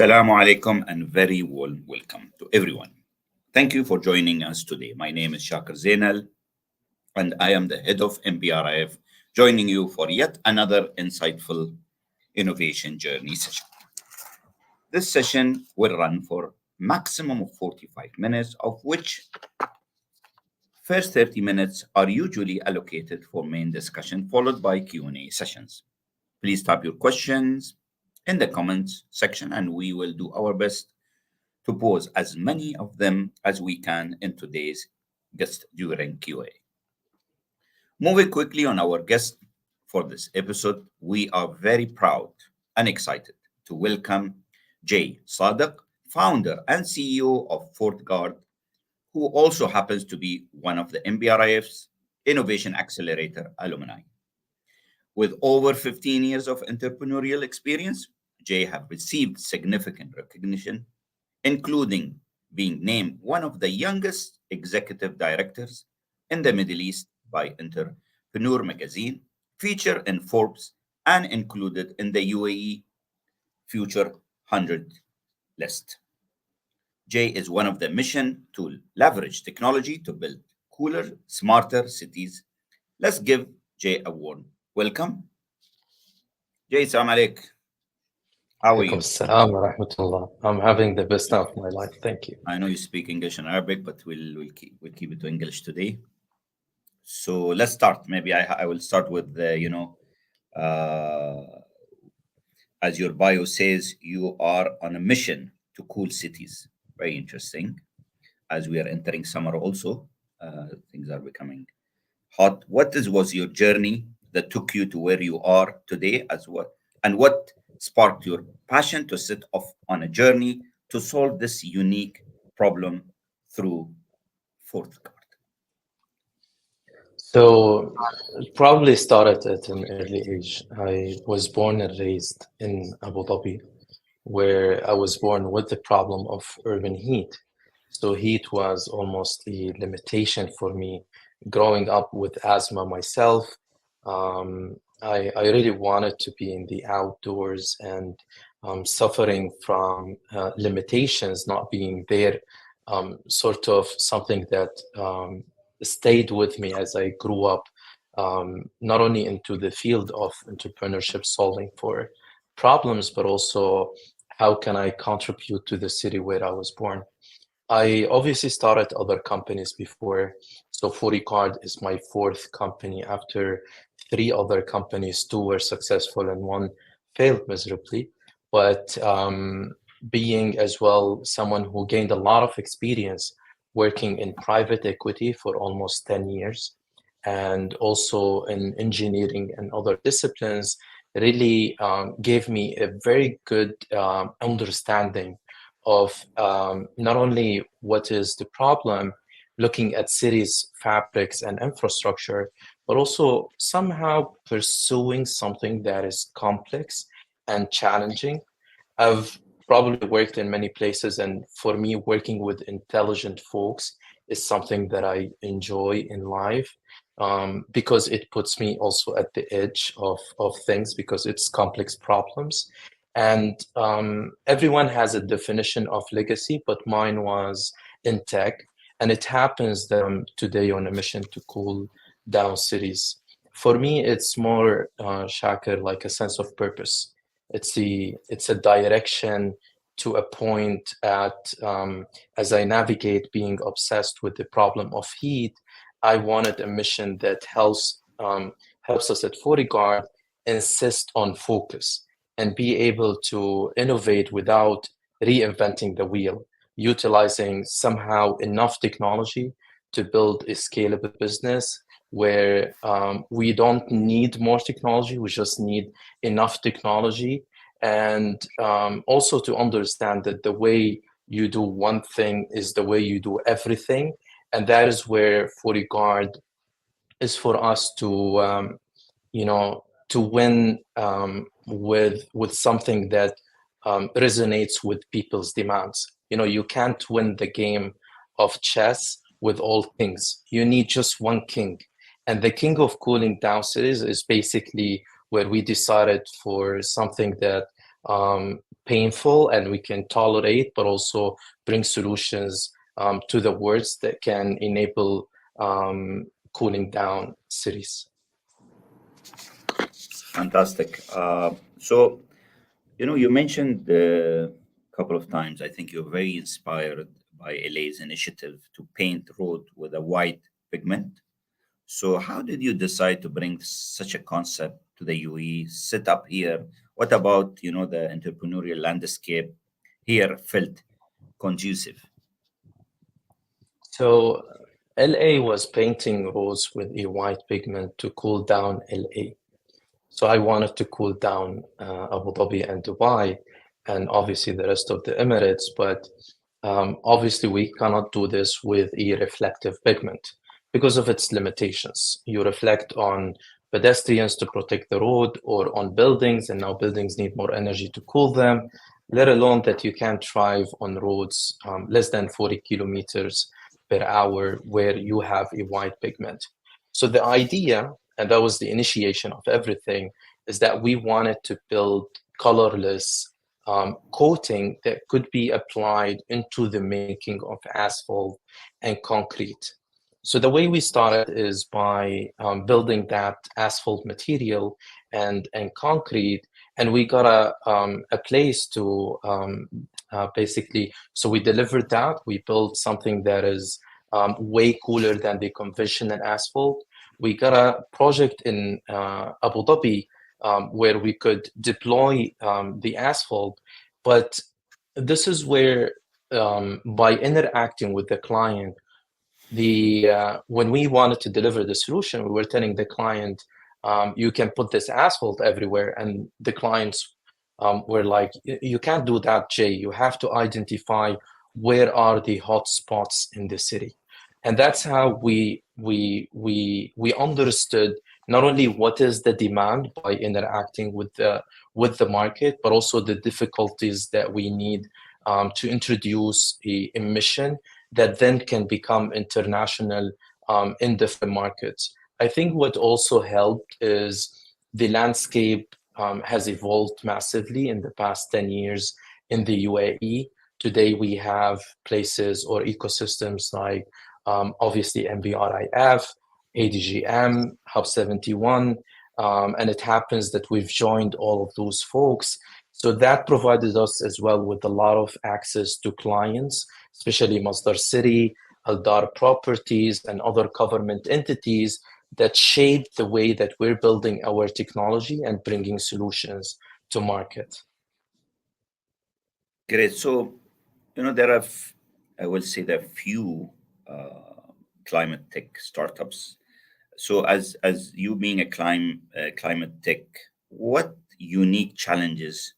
Assalamu alaikum and very warm welcome to everyone. Thank you for joining us today. My name is Shakir Zainal and I am the head of MPRIF, joining you for yet another insightful innovation journey session. This session will run for maximum of 45 minutes, of which first 30 minutes are usually allocated for main discussion followed by Q&A sessions. Please type your questions in the comments section and we will do our best to pose as many of them as we can in today's guest during QA. Moving quickly on our guest for this episode, we are very proud and excited to welcome Jay Sadiq, founder and CEO of Fortyguard, who also happens to be one of the MBRIF's Innovation Accelerator alumni. With over 15 years of entrepreneurial experience, Jay have received significant recognition, including being named one of the youngest executive directors in the Middle East by Entrepreneur magazine, featured in Forbes, and included in the UAE Future 100 list. Jay is one of the mission to leverage technology to build cooler, smarter cities. Let's give Jay a warm welcome. Jay, salam alaikum. How are Alaikum you? salam wa rahmatullah. I'm having the best time of my life. Thank you. I know you speak English and Arabic, but we'll keep it to English today. So let's start. Maybe I will start with uh, as your bio says, you are on a mission to cool cities. Very interesting. As we are entering summer, also things are becoming hot. Was your journey that took you to where you are today, as what and what sparked your passion to set off on a journey to solve this unique problem through fourth card? So, it probably started at an early age. I was born and raised in Abu Dhabi, where I was born with the problem of urban heat. So, heat was almost a limitation for me. Growing up with asthma myself, I really wanted to be in the outdoors and suffering from limitations not being there, sort of something that stayed with me as I grew up, not only into the field of entrepreneurship, solving for problems, but also how can I contribute to the city where I was born. I obviously started other companies before. So Fortyguard is my fourth company after three other companies. Two were successful and one failed miserably. But being as well someone who gained a lot of experience working in private equity for almost 10 years and also in engineering and other disciplines really gave me a very good understanding of not only what is the problem, looking at cities, fabrics, and infrastructure, but also somehow pursuing something that is complex and challenging. I've probably worked in many places, and for me, working with intelligent folks is something that I enjoy in life because it puts me also at the edge of things because it's complex problems. And everyone has a definition of legacy, but mine was in tech. And it happens that I'm today on a mission to cool down cities. For me, it's more, Shakir, like a sense of purpose. It's a direction to a point at as I navigate being obsessed with the problem of heat. I wanted a mission that helps us at FortyGuard insist on focus and be able to innovate without reinventing the wheel, utilizing somehow enough technology to build a scalable business where we don't need more technology, we just need enough technology. And also to understand that the way you do one thing is the way you do everything. And that is where FortyGuard is for us to to win with something that resonates with people's demands. You can't win the game of chess with all kings. You need just one king, and the king of cooling down cities is basically where we decided for something that painful and we can tolerate, but also bring solutions to the words that can enable cooling down cities. Fantastic. So, you mentioned a couple of times, I think you're very inspired by LA's initiative to paint road with a white pigment. So, how did you decide to bring such a concept to the UAE, set up here? What about, the entrepreneurial landscape here felt conducive? So LA was painting roads with a white pigment to cool down LA. So I wanted to cool down Abu Dhabi and Dubai, and obviously the rest of the Emirates. But obviously, we cannot do this with a reflective pigment because of its limitations. You reflect on pedestrians to protect the road or on buildings, and now buildings need more energy to cool them, let alone that you can't drive on roads less than 40 kilometers per hour where you have a white pigment. So the idea, and that was the initiation of everything, is that we wanted to build colorless coating that could be applied into the making of asphalt and concrete. So the way we started is by building that asphalt material and concrete, and we got a place to basically. So we delivered that. We built something that is way cooler than the conventional asphalt. We got a project in Abu Dhabi where we could deploy the asphalt, but this is where by interacting with the client, when we wanted to deliver the solution, we were telling the client, you can put this asphalt everywhere, and the clients were like, you can't do that, Jay. You have to identify where are the hot spots in the city. And that's how we understood not only what is the demand by interacting with the market, but also the difficulties that we need to introduce a mission that then can become international in different markets. I think what also helped is the landscape has evolved massively in the past 10 years in the UAE. Today we have places or ecosystems like obviously MBRIF, ADGM, Hub 71, and it happens that we've joined all of those folks. So that provided us as well with a lot of access to clients, especially Masdar City, Aldar Properties, and other government entities that shape the way that we're building our technology and bringing solutions to market. Great. So, there are, I will say, there are few climate tech startups. So, as you being a climate tech, what unique challenges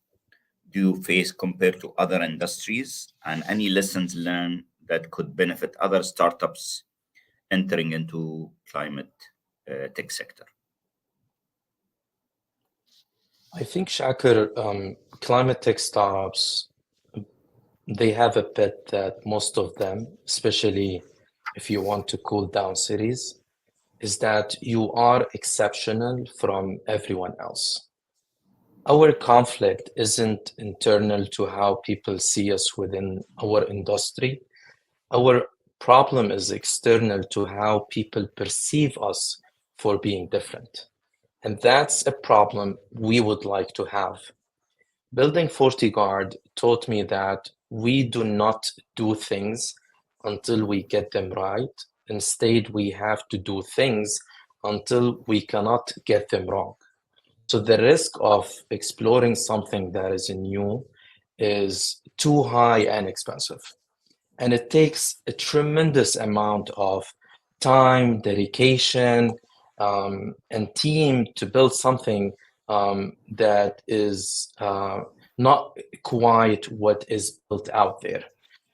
do you face compared to other industries, and any lessons learned that could benefit other startups entering into climate tech sector? I think, Shakir, climate tech startups, they have a bet that most of them, especially if you want to cool down cities, is that you are exceptional from everyone else. Our conflict isn't internal to how people see us within our industry. Our problem is external to how people perceive us for being different. And that's a problem we would like to have. Building Fortyguard taught me that we do not do things until we get them right. Instead, we have to do things until we cannot get them wrong. So the risk of exploring something that is new is too high and expensive. And it takes a tremendous amount of time, dedication, and team to build something that is not quite what is built out there.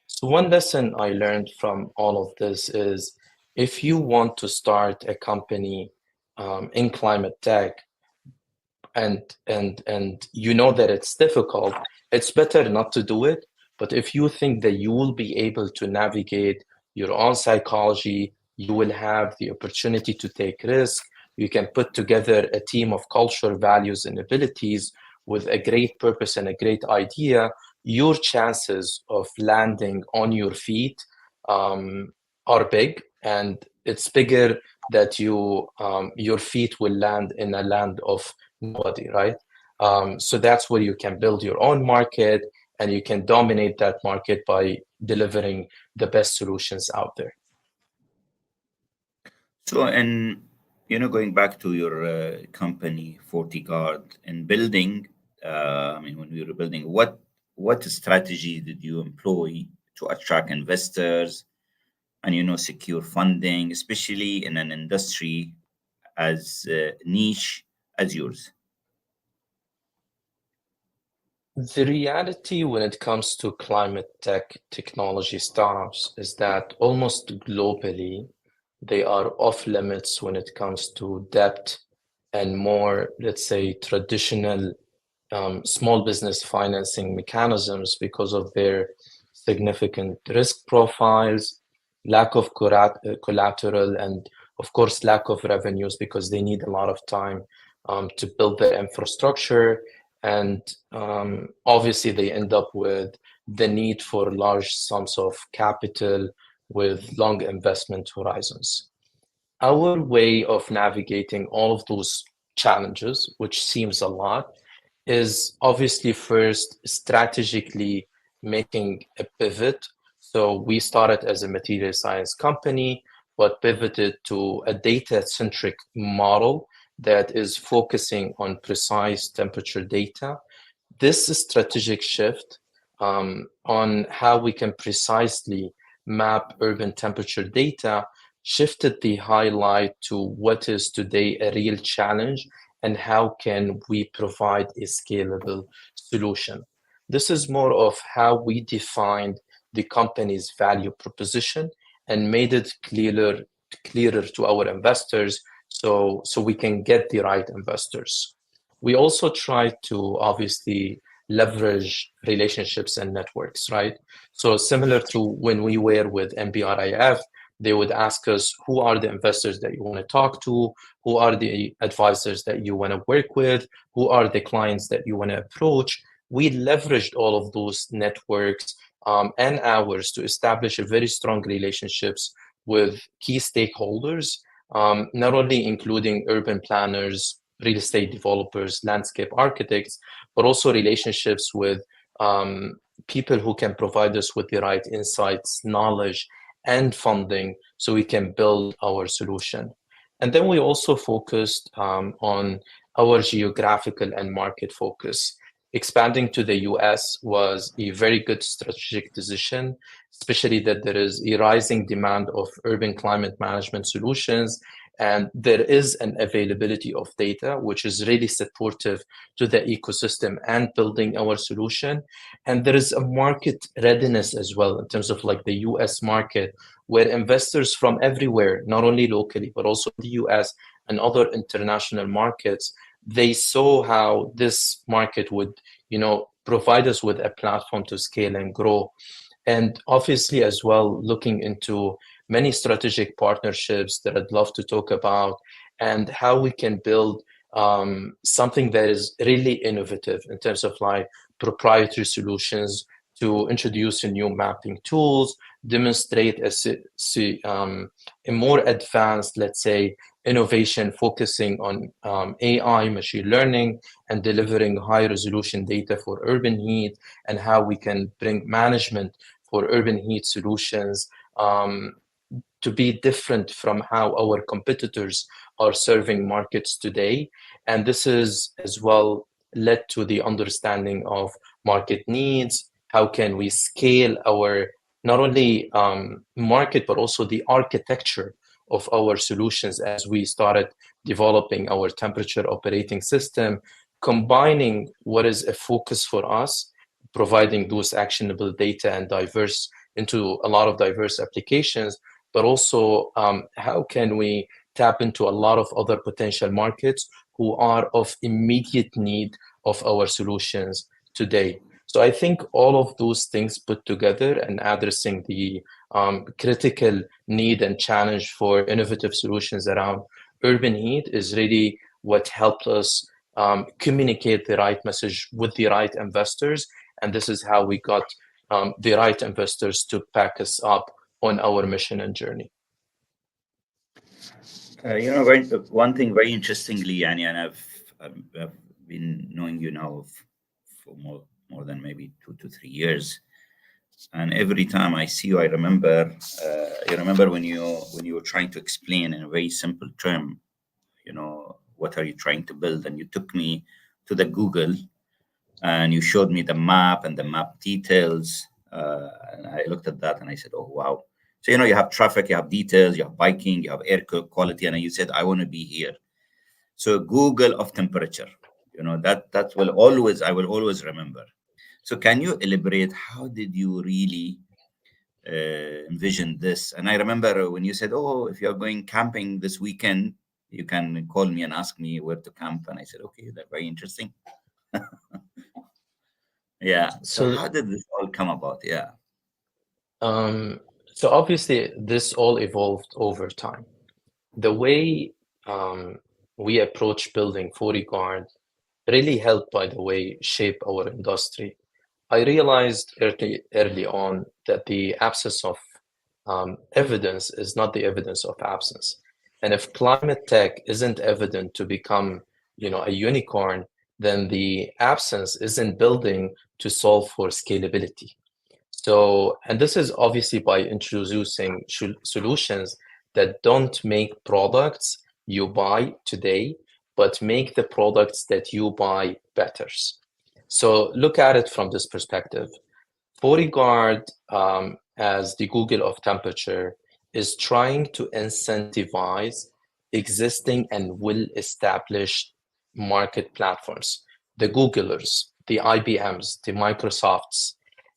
So one lesson I learned from all of this is if you want to start a company in climate tech, and you know that it's difficult, it's better not to do it. But if you think that you will be able to navigate your own psychology, you will have the opportunity to take risk, you can put together a team of culture, values, and abilities with a great purpose and a great idea, your chances of landing on your feet are big, and it's bigger that your feet will land in a land of nobody, right? So that's where you can build your own market, and you can dominate that market by delivering the best solutions out there. So, and going back to your company, Fortyguard, and building, I mean, when we were building, what strategy did you employ to attract investors and secure funding, especially in an industry as niche as yours? The reality when it comes to climate tech technology startups is that almost globally, they are off limits when it comes to depth and more, let's say, traditional small business financing mechanisms because of their significant risk profiles, lack of collateral, and of course, lack of revenues because they need a lot of time to build their infrastructure. And obviously, they end up with the need for large sums of capital with long investment horizons. Our way of navigating all of those challenges, which seems a lot, is obviously first strategically making a pivot. So we started as a material science company, but pivoted to a data-centric model that is focusing on precise temperature data. This strategic shift on how we can precisely map urban temperature data shifted the highlight to what is today a real challenge and how can we provide a scalable solution. This is more of how we defined the company's value proposition and made it clearer to our investors so we can get the right investors. We also try to obviously leverage relationships and networks, right? So similar to when we were with MBRIF, they would ask us, who are the investors that you want to talk to? Who are the advisors that you want to work with? Who are the clients that you want to approach? We leveraged all of those networks and ours to establish a very strong relationships with key stakeholders, not only including urban planners, real estate developers, landscape architects, but also relationships with people who can provide us with the right insights, knowledge, and funding so we can build our solution. And then we also focused on our geographical and market focus. Expanding to the US was a very good strategic decision, especially that there is a rising demand of urban climate management solutions. And there is an availability of data, which is really supportive to the ecosystem and building our solution. And there is a market readiness as well in terms of like the US market, where investors from everywhere, not only locally, but also the US and other international markets, they saw how this market would, provide us with a platform to scale and grow. And obviously as well, looking into many strategic partnerships that I'd love to talk about and how we can build something that is really innovative in terms of like proprietary solutions to introduce new mapping tools, demonstrate a more advanced, let's say, innovation focusing on AI, machine learning, and delivering high resolution data for urban heat, and how we can bring management for urban heat solutions to be different from how our competitors are serving markets today. And this is as well led to the understanding of market needs. How can we scale our not only market, but also the architecture of our solutions as we started developing our temperature operating system, combining what is a focus for us, providing those actionable data and diverse into a lot of diverse applications, but also how can we tap into a lot of other potential markets who are of immediate need of our solutions today. So I think all of those things put together and addressing the critical need and challenge for innovative solutions around urban heat is really what helped us communicate the right message with the right investors. And this is how we got the right investors to back us up on our mission and journey. One thing very interestingly, Yani, and I've been knowing you now for more than maybe 2 to 3 years, and every time I see you, I remember. You remember when you were trying to explain in a very simple term, what are you trying to build, and you took me to the Google, and you showed me the map and the map details, and I looked at that and I said, "Oh wow." So you have traffic, you have details, you have biking, you have air quality, and you said, "I want to be here." So Google of temperature, that I will always remember. So can you elaborate? How did you really envision this? And I remember when you said, "Oh, if you're going camping this weekend, you can call me and ask me where to camp." And I said, "Okay, that's very interesting." Yeah. So So how did this all come about? Yeah. Um, so obviously, this all evolved over time. The way we approach building Fortyguard really helped, by the way, shape our industry. I realized early on that the absence of evidence is not the evidence of absence. And if climate tech isn't evident to become, a unicorn, then the absence isn't building to solve for scalability. So, and this is obviously by introducing solutions that don't make products you buy today, but make the products that you buy better. So look at it from this perspective. Bodyguard, as the Google of temperature, is trying to incentivize existing and well-established market platforms, the Googlers, the IBMs, the Microsofts,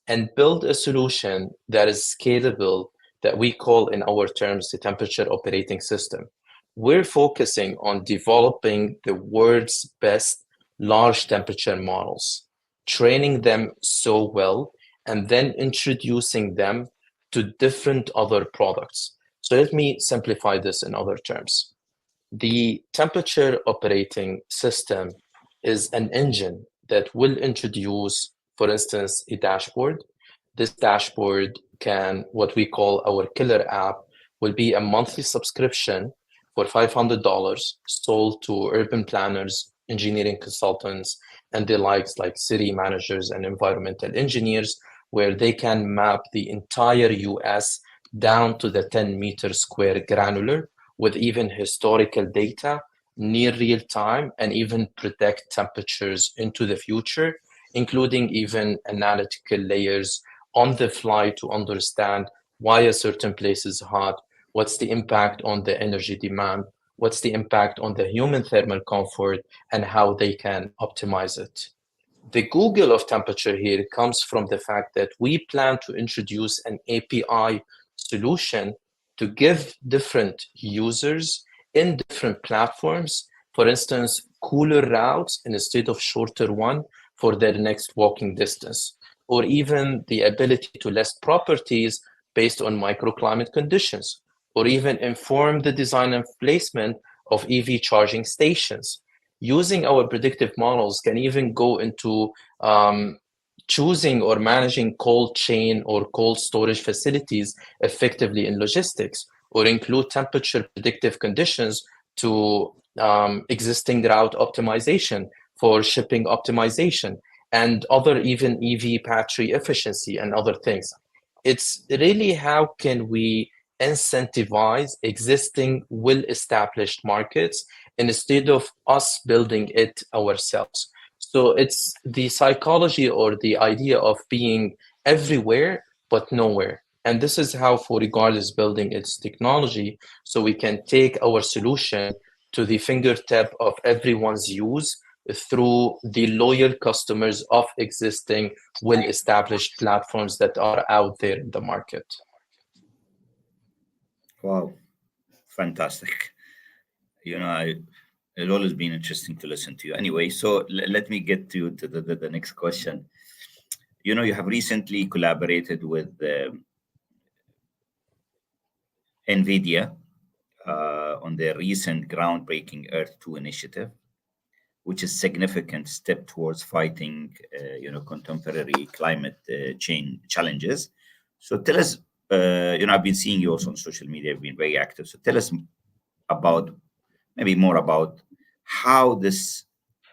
and build a solution that is scalable that we call in our terms the temperature operating system. We're focusing on developing the world's best large temperature models, training them so well, and then introducing them to different other products. So let me simplify this in other terms. The temperature operating system is an engine that will introduce, for instance, a dashboard. This dashboard can, what we call our killer app, will be a monthly subscription for $500 sold to urban planners, engineering consultants, and the likes like city managers and environmental engineers, where they can map the entire US down to the 10-meter square granular with even historical data, near real time, and even predict temperatures into the future, including even analytical layers on the fly to understand why a certain place is hot, what's the impact on the energy demand, what's the impact on the human thermal comfort, and how they can optimize it. The Google of temperature here comes from the fact that we plan to introduce an API solution to give different users in different platforms, for instance, cooler routes instead of shorter one for their next walking distance, or even the ability to list properties based on microclimate conditions, or even inform the design and placement of EV charging stations. Using our predictive models can even go into choosing or managing cold chain or cold storage facilities effectively in logistics, or include temperature predictive conditions to existing route optimization for shipping optimization and other even EV battery efficiency and other things. It's really how can we incentivize existing well-established markets instead of us building it ourselves. So it's the psychology or the idea of being everywhere but nowhere. And this is how Fortyguard is building its technology, so we can take our solution to the fingertip of everyone's use through the loyal customers of existing well-established platforms that are out there in the market. Wow. Fantastic. It's always been interesting to listen to you. Anyway, so let me get to the next question. You have recently collaborated with NVIDIA on their recent groundbreaking Earth 2 initiative. which is significant step towards fighting, contemporary climate change challenges. So tell us, I've been seeing you also on social media, you've been very active. So tell us about, maybe more about how this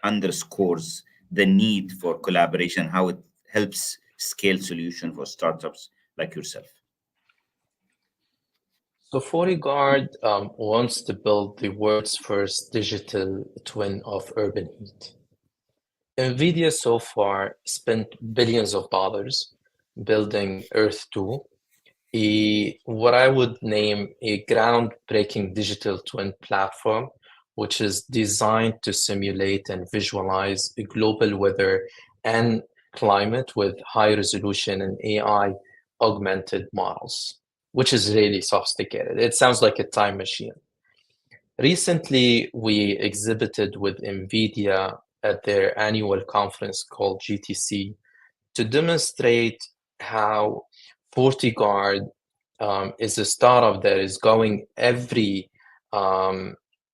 underscores the need for collaboration, how it helps scale solution for startups like yourself. So Fortyguard wants to build the world's first digital twin of urban heat. NVIDIA so far spent billions of dollars building Earth 2, what I would name a groundbreaking digital twin platform, which is designed to simulate and visualize global weather and climate with high resolution and AI augmented models, which is really sophisticated. It sounds like a time machine. Recently, we exhibited with NVIDIA at their annual conference called GTC to demonstrate how Fortyguard is a startup that is going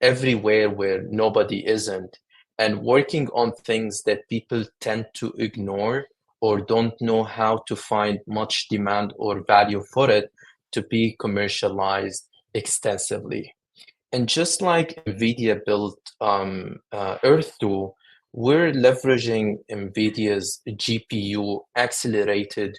everywhere where nobody isn't, and working on things that people tend to ignore or don't know how to find much demand or value for it to be commercialized extensively. And just like NVIDIA built Earth 2, we're leveraging NVIDIA's GPU accelerated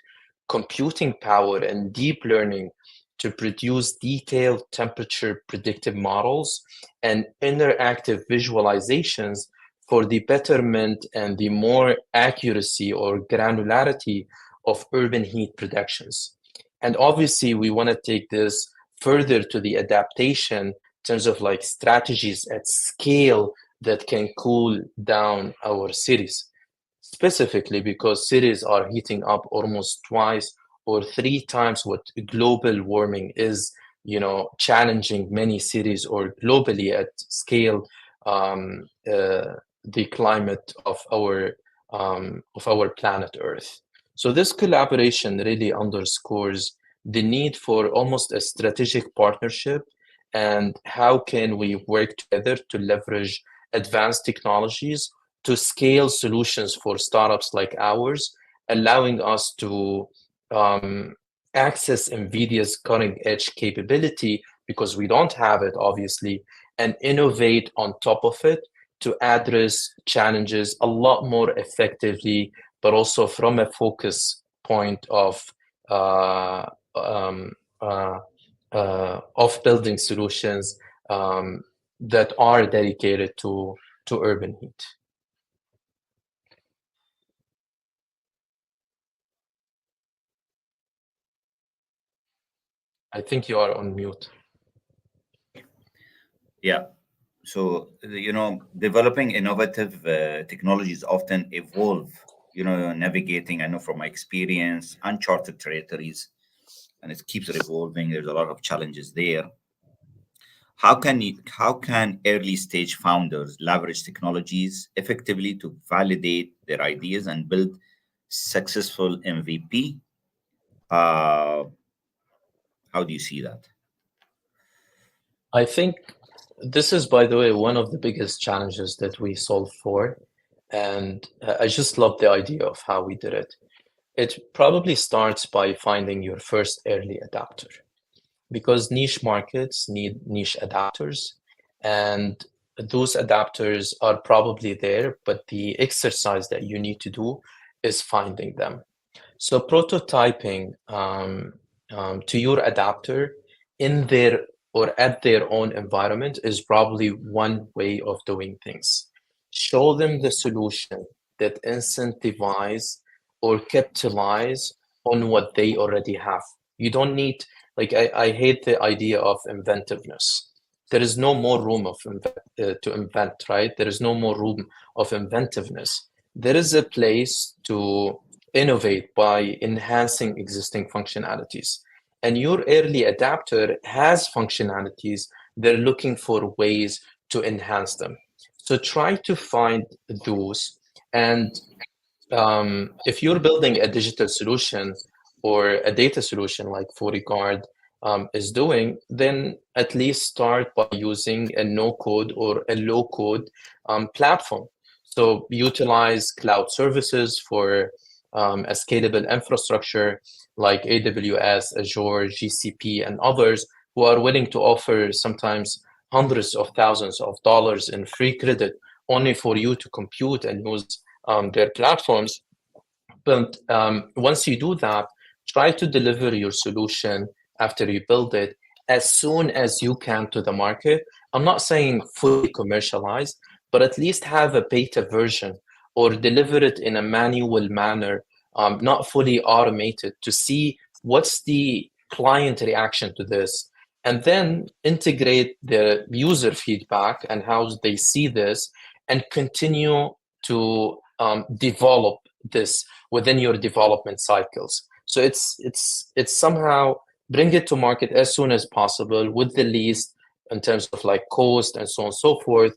computing power and deep learning to produce detailed temperature predictive models and interactive visualizations for the betterment and the more accuracy or granularity of urban heat predictions. And obviously, we want to take this further to the adaptation in terms of like strategies at scale that can cool down our cities, specifically because cities are heating up almost twice or three times what global warming is, challenging many cities or globally at scale the climate of our planet Earth. So this collaboration really underscores the need for almost a strategic partnership and how can we work together to leverage advanced technologies to scale solutions for startups like ours, allowing us to access NVIDIA's cutting edge capability because we don't have it, obviously, and innovate on top of it to address challenges a lot more effectively, but also from a focus point of building solutions that are dedicated to urban heat. I think you are on mute. Yeah. So, developing innovative technologies often evolve, navigating, I know from my experience, uncharted territories, and it keeps evolving. There's a lot of challenges there. How can early stage founders leverage technologies effectively to validate their ideas and build successful MVP? Uh, how do you see that? I think this is, by the way, one of the biggest challenges that we solve for. And I just love the idea of how we did it. It probably starts by finding your first early adapter because niche markets need niche adapters. And those adapters are probably there, but the exercise that you need to do is finding them. So prototyping to your adapter in their or at their own environment is probably one way of doing things. Show them the solution that incentivize or capitalize on what they already have. You don't need, like, I hate the idea of inventiveness. There is no more room to invent, right? There is no more room of inventiveness. There is a place to innovate by enhancing existing functionalities. And your early adapter has functionalities. They're looking for ways to enhance them. So try to find those. And if you're building a digital solution or a data solution like Fortyguard is doing, then at least start by using a no-code or a low-code platform. So utilize cloud services for a scalable infrastructure like AWS, Azure, GCP, and others who are willing to offer sometimes hundreds of thousands of dollars in free credit only for you to compute and use their platforms. But once you do that, try to deliver your solution after you build it as soon as you can to the market. I'm not saying fully commercialized, but at least have a beta version or deliver it in a manual manner, not fully automated, to see what's the client reaction to this. And then integrate the user feedback and how they see this and continue to develop this within your development cycles. So it's somehow bring it to market as soon as possible with the least in terms of like cost and so on and so forth.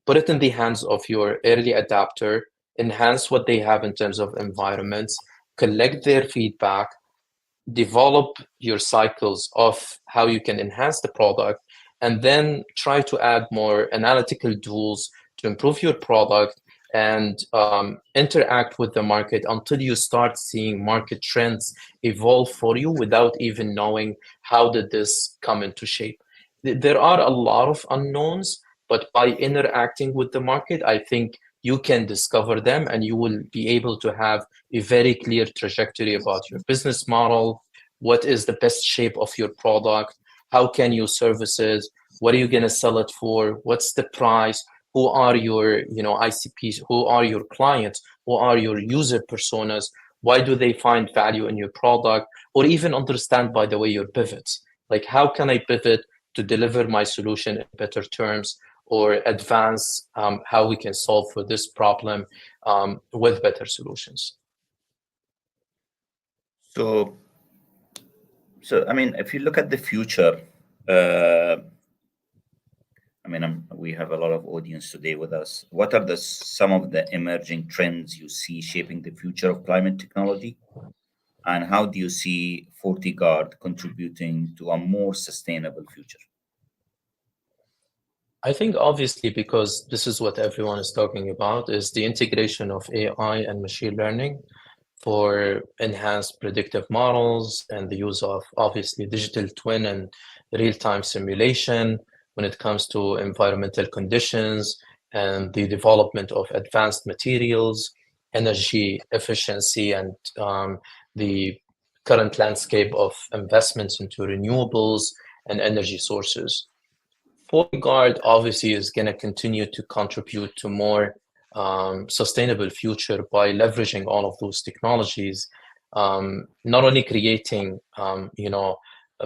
Put it in the hands of your early adapter, enhance what they have in terms of environments, collect their feedback, develop your cycles of how you can enhance the product, and then try to add more analytical tools to improve your product and interact with the market until you start seeing market trends evolve for you without even knowing how did this come into shape. There are a lot of unknowns, but by interacting with the market, I think you can discover them and you will be able to have a very clear trajectory about your business model, what is the best shape of your product, how can you service it, what are you going to sell it for, what's the price, who are your ICPs, who are your clients, who are your user personas, why do they find value in your product, or even understand, by the way, your pivots. Like, how can I pivot to deliver my solution in better terms, or advance how we can solve for this problem with better solutions. So I mean, if you look at the future, we have a lot of audience today with us. What are some of the emerging trends you see shaping the future of climate technology? And how do you see Fortyguard contributing to a more sustainable future? I think obviously, because this is what everyone is talking about, is the integration of AI and machine learning for enhanced predictive models and the use of obviously digital twin and real-time simulation when it comes to environmental conditions and the development of advanced materials, energy efficiency, and the current landscape of investments into renewables and energy sources. Fortyguard obviously is going to continue to contribute to more sustainable future by leveraging all of those technologies, not only creating a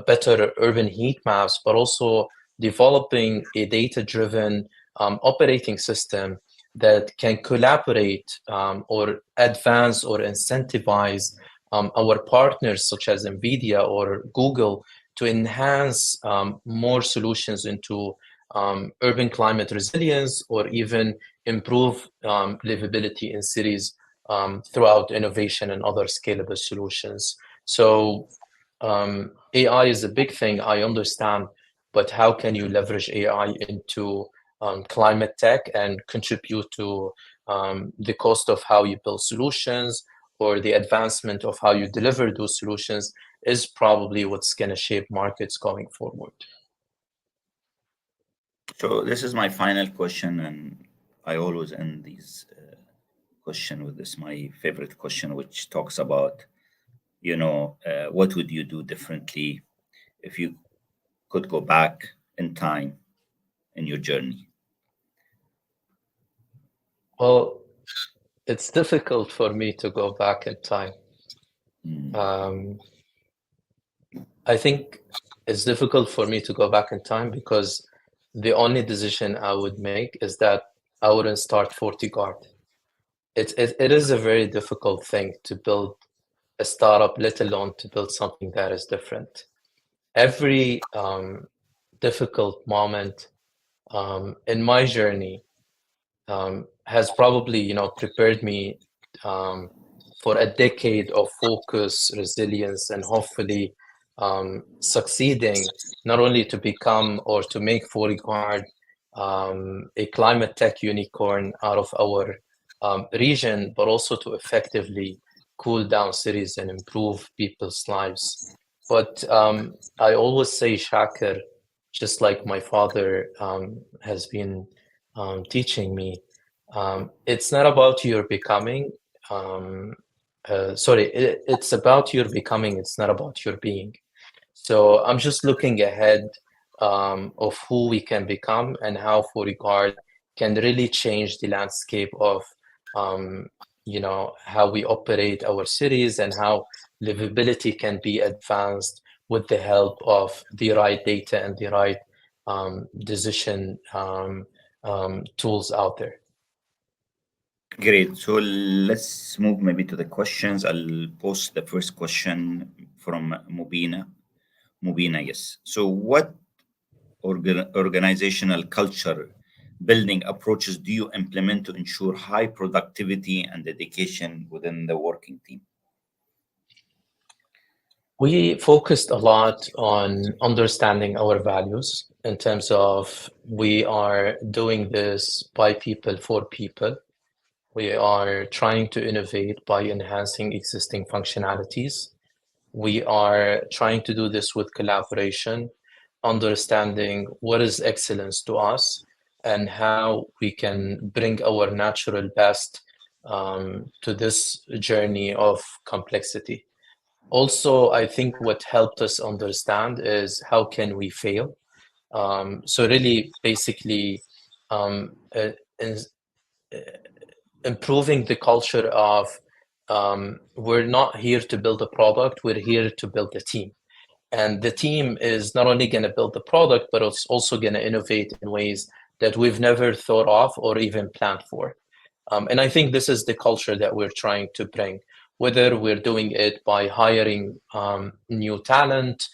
better urban heat maps, but also developing a data-driven operating system that can collaborate or advance or incentivize our partners such as NVIDIA or Google to enhance more solutions into urban climate resilience, or even improve livability in cities throughout innovation and other scalable solutions. So AI is a big thing, I understand, but how can you leverage AI into climate tech and contribute to the cost of how you build solutions or the advancement of how you deliver those solutions is probably what's going to shape markets going forward. So this is my final question, and I always end these question with this, my favorite question, which talks about, what would you do differently if you could go back in time in your journey? Well, it's difficult for me to go back in time. I think it's difficult for me to go back in time because the only decision I would make is that I wouldn't start Fortyguard. It is a very difficult thing to build a startup, let alone to build something that is different. Every difficult moment in my journey has probably, prepared me for a decade of focus, resilience, and hopefully succeeding not only to become or to make Fortyguard a climate tech unicorn out of our region, but also to effectively cool down cities and improve people's lives. But I always say, Shakir, just like my father has been teaching me, it's not about your becoming. Sorry, it's about your becoming. It's not about your being. So I'm just looking ahead of who we can become and how Fortyguard can really change the landscape of how we operate our cities and how livability can be advanced with the help of the right data and the right decision tools out there. Great. So let's move maybe to the questions. I'll post the first question from Mubina. Mubina, yes. So what organizational culture building approaches do you implement to ensure high productivity and dedication within the working team? We focused a lot on understanding our values in terms of we are doing this by people for people. We are trying to innovate by enhancing existing functionalities. We are trying to do this with collaboration, understanding what is excellence to us and how we can bring our natural best to this journey of complexity. Also, I think what helped us understand is how can we fail. So really, basically, um, uh, in, improving the culture of we're not here to build a product, we're here to build a team. And the team is not only going to build the product, but it's also going to innovate in ways that we've never thought of or even planned for. And I think this is the culture that we're trying to bring, whether we're doing it by hiring new talent,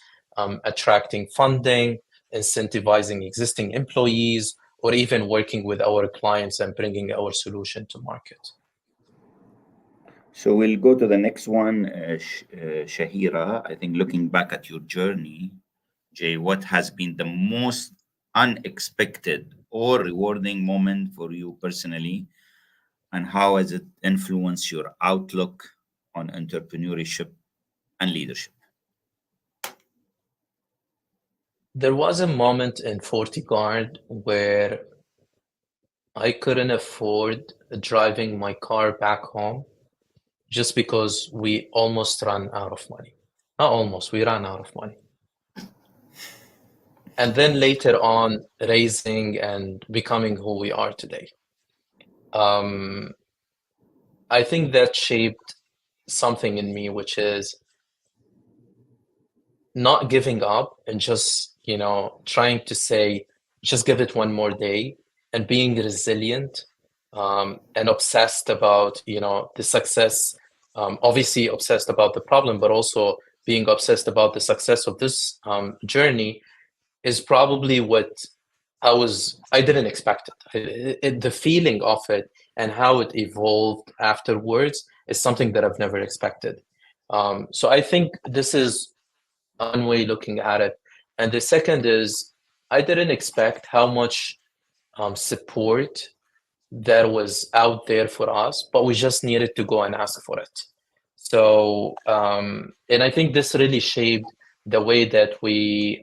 attracting funding, incentivizing existing employees, or even working with our clients and bringing our solution to market. So we'll go to the next one, Shahira. I think looking back at your journey, Jay, what has been the most unexpected or rewarding moment for you personally, and how has it influenced your outlook on entrepreneurship and leadership? There was a moment in Fortyguard where I couldn't afford driving my car back home just because we almost ran out of money. Not almost, we ran out of money. And then later on, raising and becoming who we are today. I think that shaped something in me, which is not giving up and just, trying to say, just give it one more day and being resilient and obsessed about, the success. Obviously obsessed about the problem, but also being obsessed about the success of this journey is probably what I didn't expect it. The feeling of it and how it evolved afterwards is something that I've never expected. So I think this is one way looking at it. And the second is I didn't expect how much support that was out there for us, but we just needed to go and ask for it. So, and I think this really shaped the way that we,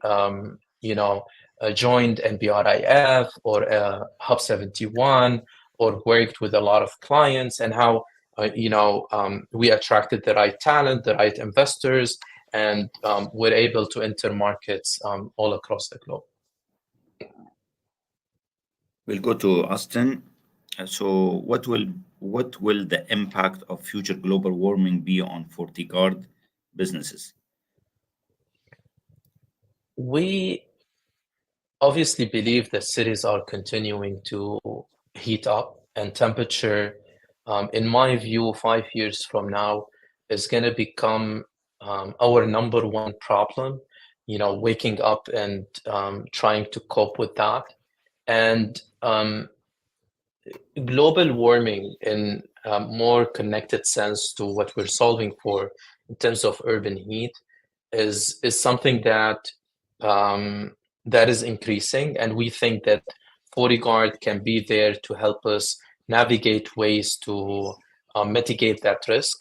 joined NBRIF or Hub 71 or worked with a lot of clients and how, we attracted the right talent, the right investors, and we're able to enter markets all across the globe. We'll go to Austin. So, what will the impact of future global warming be on Fortyguard businesses? We obviously believe that cities are continuing to heat up, and temperature, in my view, 5 years from now, is going to become our number one problem. Waking up and trying to cope with that, and global warming in a more connected sense to what we're solving for in terms of urban heat is something that that is increasing, and we think that Fortyguard can be there to help us navigate ways to mitigate that risk.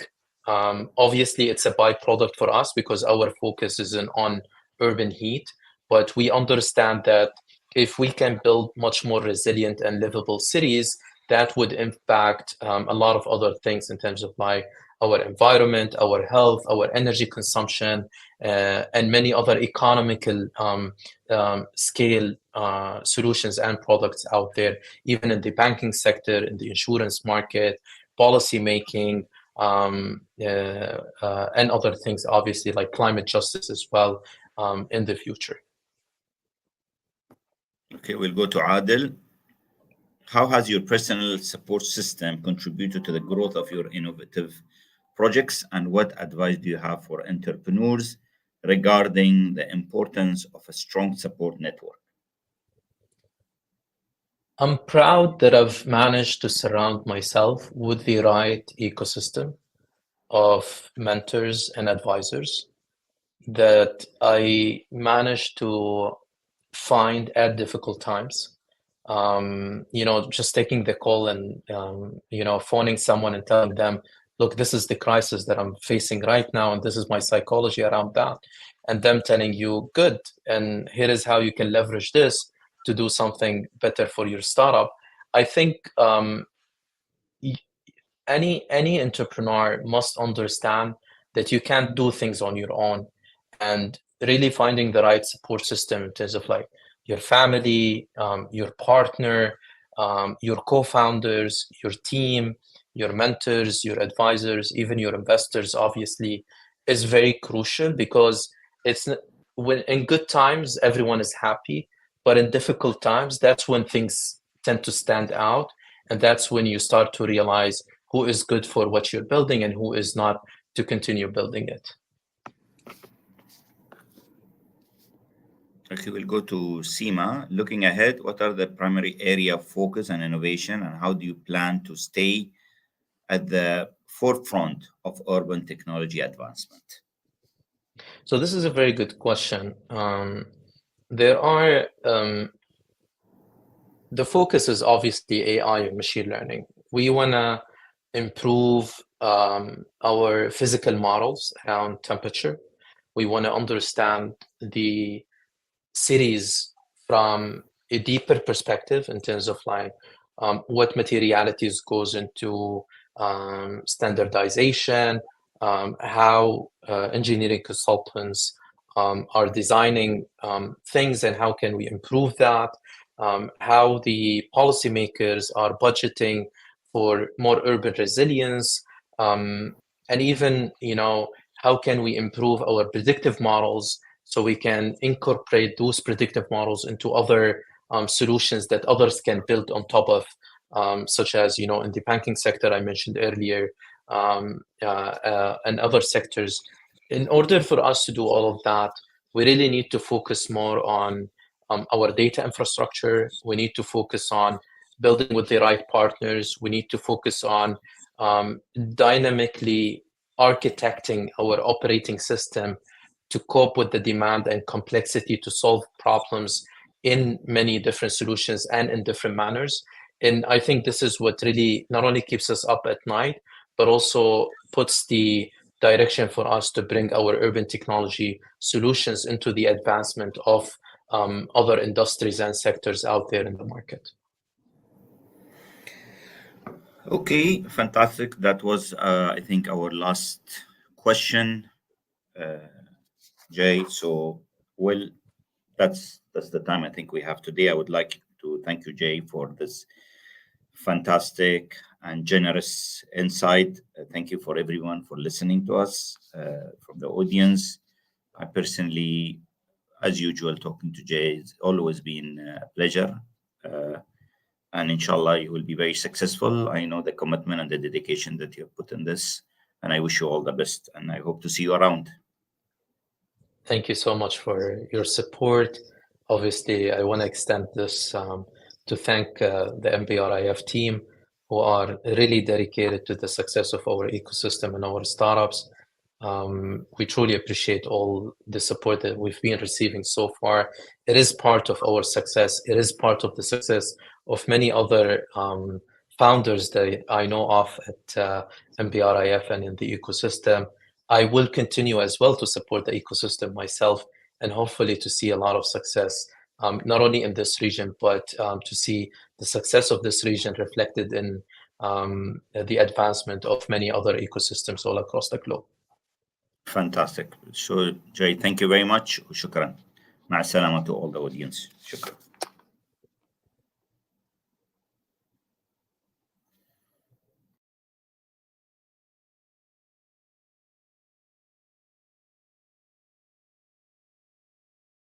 Obviously, it's a byproduct for us because our focus isn't on urban heat, but we understand that if we can build much more resilient and livable cities, that would impact a lot of other things in terms of like our environment, our health, our energy consumption, and many other economical scale solutions and products out there, even in the banking sector, in the insurance market, policy making, and other things, obviously, like climate justice as well in the future. Okay, we'll go to Adil. How has your personal support system contributed to the growth of your innovative projects, and what advice do you have for entrepreneurs regarding the importance of a strong support network? I'm proud that I've managed to surround myself with the right ecosystem of mentors and advisors that I managed to find at difficult times. Just taking the call and, phoning someone and telling them, look, this is the crisis that I'm facing right now, and this is my psychology around that. And them telling you, good, and here is how you can leverage this to do something better for your startup. I think any entrepreneur must understand that you can't do things on your own, and really finding the right support system in terms of like your family, your partner, your co-founders, your team, your mentors, your advisors, even your investors, obviously, is very crucial because when in good times everyone is happy, but in difficult times that's when things tend to stand out, and that's when you start to realize who is good for what you're building and who is not to continue building it. Okay, we'll go to Seema. Looking ahead, what are the primary area of focus and innovation, and how do you plan to stay at the forefront of urban technology advancement? So this is a very good question. There are the focus is obviously AI and machine learning. We want to improve our physical models around temperature. We want to understand the cities from a deeper perspective in terms of like what materialities goes into standardization, how engineering consultants are designing things and how can we improve that, how the policymakers are budgeting for more urban resilience, and even how can we improve our predictive models so we can incorporate those predictive models into other solutions that others can build on top of, such as in the banking sector I mentioned earlier, and other sectors. In order for us to do all of that, we really need to focus more on our data infrastructure. We need to focus on building with the right partners. We need to focus on dynamically architecting our operating system to cope with the demand and complexity to solve problems in many different solutions and in different manners. And I think this is what really not only keeps us up at night, but also puts the direction for us to bring our urban technology solutions into the advancement of other industries and sectors out there in the market. Okay, fantastic. That was, I think, our last question, Jay. So, well, that's the time I think we have today. I would like to thank you, Jay, for this fantastic and generous insight. Thank you for everyone for listening to us from the audience. I personally, as usual, talking to Jay, it's always been a pleasure. And inshallah, you will be very successful. I know the commitment and the dedication that you have put in this, and I wish you all the best. And I hope to see you around. Thank you so much for your support. Obviously, I want to extend this to thank the MBRIF team, who are really dedicated to the success of our ecosystem and our startups. We truly appreciate all the support that we've been receiving so far. It is part of our success. It is part of the success of many other founders that I know of at MPRIF and in the ecosystem. I will continue as well to support the ecosystem myself, and hopefully to see a lot of success, not only in this region, but to see the success of this region reflected in the advancement of many other ecosystems all across the globe. Fantastic. So, Jay, thank you very much. Shukran. مع السلامة to all the audience. شكرا.